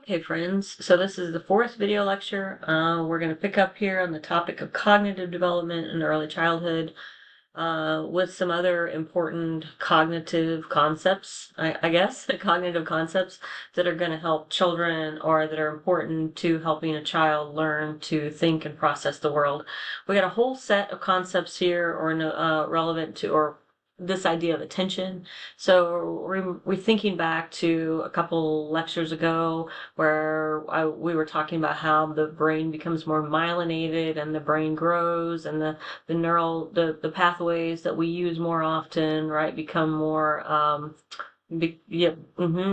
Okay, friends, so this is the fourth video lecture. We're going to pick up here on the topic of cognitive development in early childhood with some other important cognitive concepts, I guess, cognitive concepts that are going to help children or that are important to helping a child learn to think and process the world. We got a whole set of concepts here or relevant to or this idea of attention. So we're thinking back to a couple lectures ago where we were talking about how the brain becomes more myelinated and the brain grows and the pathways that we use more often, right, become more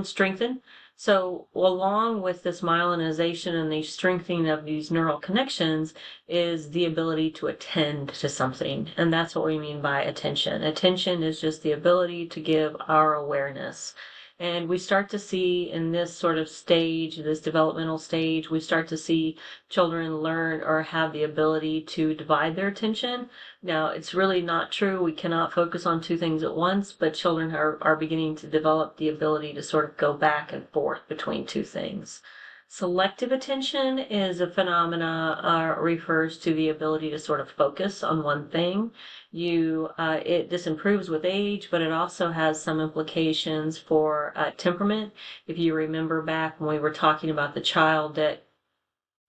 strengthened. So along with this myelinization and the strengthening of these neural connections is the ability to attend to something. And that's what we mean by attention. Attention is just the ability to give our awareness. And we start to see in this sort of stage, this developmental stage, we start to see children learn or have the ability to divide their attention. Now, it's really not true. We cannot focus on two things at once, but children are beginning to develop the ability to sort of go back and forth between two things. Selective attention is a phenomena, refers to the ability to sort of focus on one thing. This improves with age, but it also has some implications for temperament. If you remember back when we were talking about the child that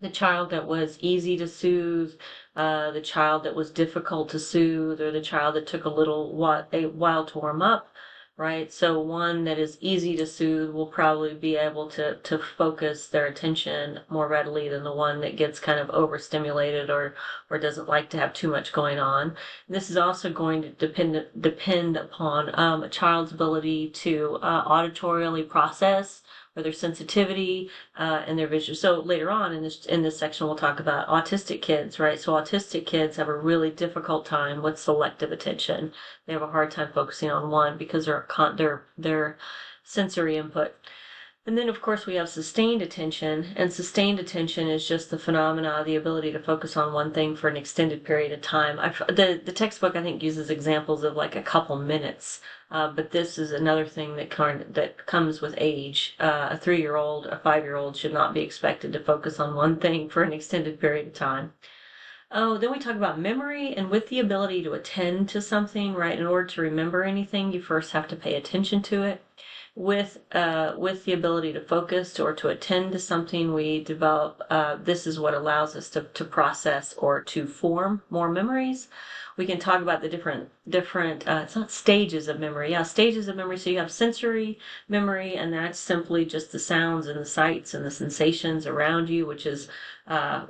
was easy to soothe, the child that was difficult to soothe, or the child that took a while to warm up, right? So one that is easy to soothe will probably be able to focus their attention more readily than the one that gets kind of overstimulated or doesn't like to have too much going on. This is also going to depend upon a child's ability to auditorially process or their sensitivity and their vision. So later on in this section, we'll talk about autistic kids, right? So autistic kids have a really difficult time with selective attention. They have a hard time focusing on one because their sensory input. And then, of course, we have sustained attention, and sustained attention is just the phenomena, the ability to focus on one thing for an extended period of time. The textbook, I think, uses examples of like a couple minutes, but this is another thing that comes with age. A 3-year-old, a 5-year-old should not be expected to focus on one thing for an extended period of time. Oh, then we talk about memory, and with the ability to attend to something, right? In order to remember anything, you first have to pay attention to it. With the ability to focus or to attend to something, we develop. This is what allows us to process or to form more memories. We can talk about the different. It's not stages of memory. Yeah, stages of memory. So you have sensory memory, and that's simply just the sounds and the sights and the sensations around you, which is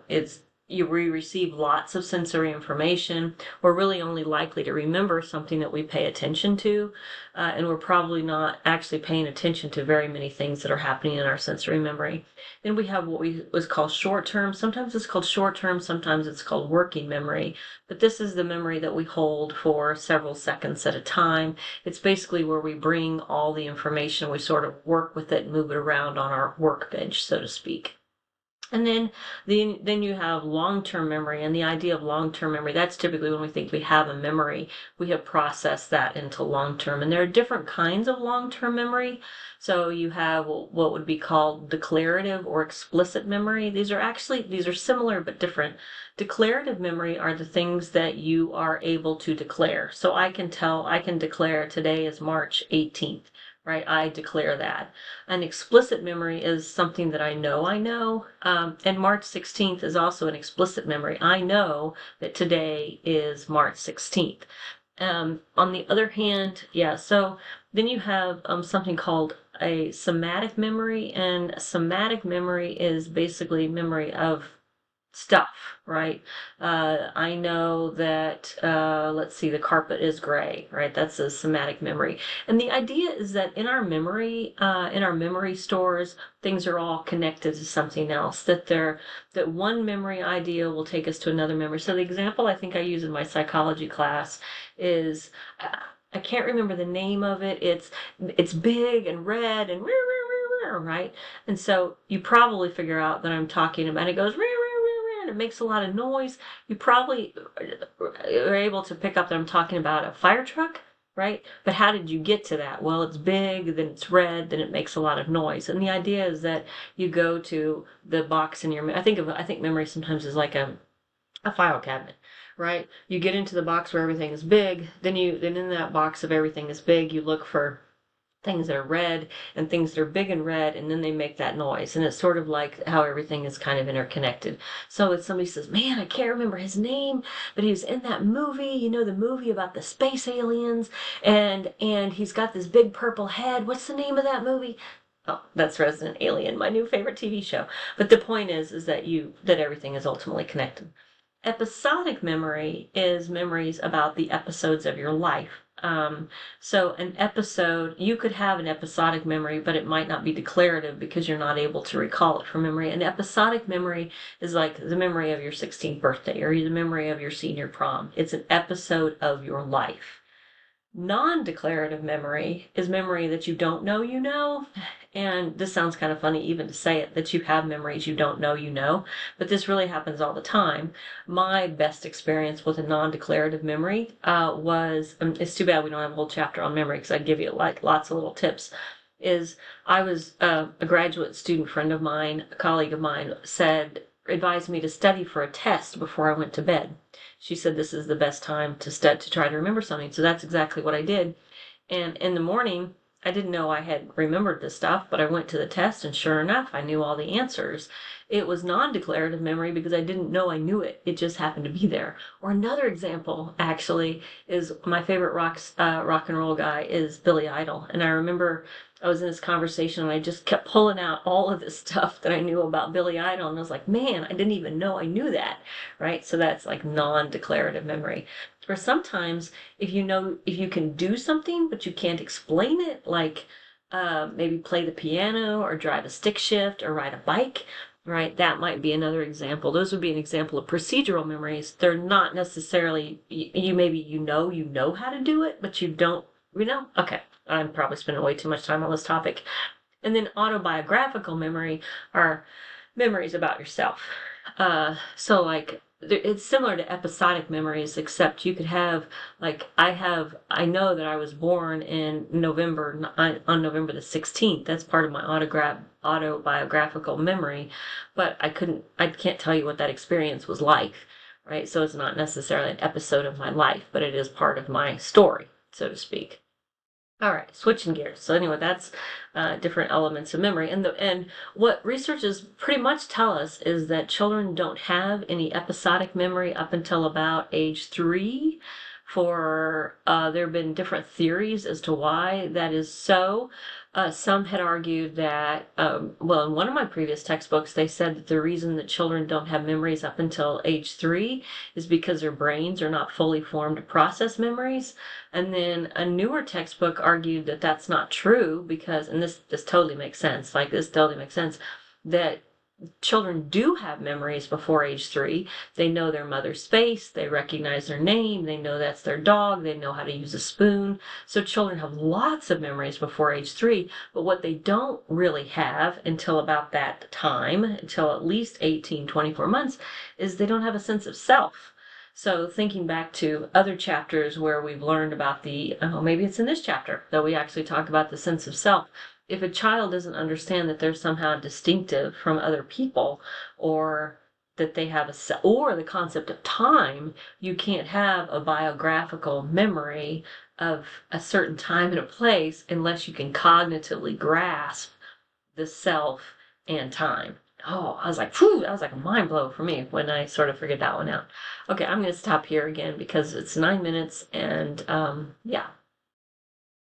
it's you receive lots of sensory information. We're really only likely to remember something that we pay attention to, and we're probably not actually paying attention to very many things that are happening in our sensory memory. Then we have what was called short term. Sometimes it's called short term, sometimes it's called working memory, but this is the memory that we hold for several seconds at a time. It's basically where we bring all the information, we sort of work with it and move it around on our workbench, so to speak. And then you have long-term memory, and the idea of long-term memory, that's typically when we think we have a memory, we have processed that into long-term. And there are different kinds of long-term memory. So you have what would be called declarative or explicit memory. These are similar but different. Declarative memory are the things that you are able to declare. So I can declare today is March 18th. Right, I declare that. An explicit memory is something that I know, and March 16th is also an explicit memory. I know that today is March 16th. On the other hand, yeah, so then you have something called a somatic memory, and a somatic memory is basically memory of stuff, right? I know that, let's see, the carpet is gray, right? That's a somatic memory. And the idea is that in our memory stores, things are all connected to something else, that one memory idea will take us to another memory. So the example I think I use in my psychology class is, I can't remember the name of it. It's big and red and right? And so you probably figure out that I'm talking about, it goes and it makes a lot of noise. You probably are able to pick up that I'm talking about a fire truck, right? But how did you get to that? Well, it's big, then it's red, then it makes a lot of noise. And the idea is that you go to the box in your, I think memory sometimes is like a file cabinet, right? You get into the box where everything is big, then in that box of everything is big, you look for things that are red and things that are big and red, and then they make that noise. And it's sort of like how everything is kind of interconnected. So if somebody says, man, I can't remember his name, but he was in that movie, the movie about the space aliens, and he's got this big purple head. What's the name of that movie? Oh, that's Resident Alien, my new favorite TV show. But the point is that everything is ultimately connected. Episodic memory is memories about the episodes of your life. So an episode, you could have an episodic memory, but it might not be declarative because you're not able to recall it from memory. An episodic memory is like the memory of your 16th birthday or the memory of your senior prom. It's an episode of your life. Non-declarative memory is memory that you don't know you know. And this sounds kind of funny even to say it, that you have memories you don't know you know, but this really happens all the time. My best experience with a non-declarative memory was, it's too bad we don't have a whole chapter on memory because I'd give you like lots of little tips, is I was a graduate student friend of mine, a colleague of mine, advised me to study for a test before I went to bed. She said this is the best time to try to remember something. So that's exactly what I did. And in the morning, I didn't know I had remembered this stuff, but I went to the test and sure enough, I knew all the answers. It was non-declarative memory because I didn't know I knew it. It just happened to be there. Or another example, actually, is my favorite rock and roll guy is Billy Idol. And I remember I was in this conversation and I just kept pulling out all of this stuff that I knew about Billy Idol. And I was like, man, I didn't even know I knew that, right? So that's like non-declarative memory. Or sometimes if you can do something, but you can't explain it, like maybe play the piano or drive a stick shift or ride a bike, right? That might be another example. Those would be an example of procedural memories. They're not necessarily, maybe you know how to do it, but you don't, Okay, I'm probably spending way too much time on this topic. And then autobiographical memory are memories about yourself. So like it's similar to episodic memories, except you could have I know that I was born in November on November the 16th. That's part of my autobiographical memory, but I can't tell you what that experience was like, right? So it's not necessarily an episode of my life, but it is part of my story, so to speak. All right, switching gears. So anyway, that's different elements of memory, and what researchers pretty much tell us is that children don't have any episodic memory up until about age 3. There have been different theories as to why that is so. Some had argued that, in one of my previous textbooks, they said that the reason that children don't have memories up until age 3 is because their brains are not fully formed to process memories. And then a newer textbook argued that that's not true because, and this totally makes sense, that children do have memories before age 3. They know their mother's face, they recognize their name, they know that's their dog, they know how to use a spoon. So children have lots of memories before age 3, but what they don't really have until about that time, until at least 18, 24 months, is they don't have a sense of self. So thinking back to other chapters where we've learned about maybe it's in this chapter that we actually talk about the sense of self. If a child doesn't understand that they're somehow distinctive from other people, or that they have or the concept of time, you can't have a biographical memory of a certain time and a place unless you can cognitively grasp the self and time. Oh, I was like, whew, that was like a mind blow for me when I sort of figured that one out. Okay, I'm going to stop here again because it's 9 minutes and yeah.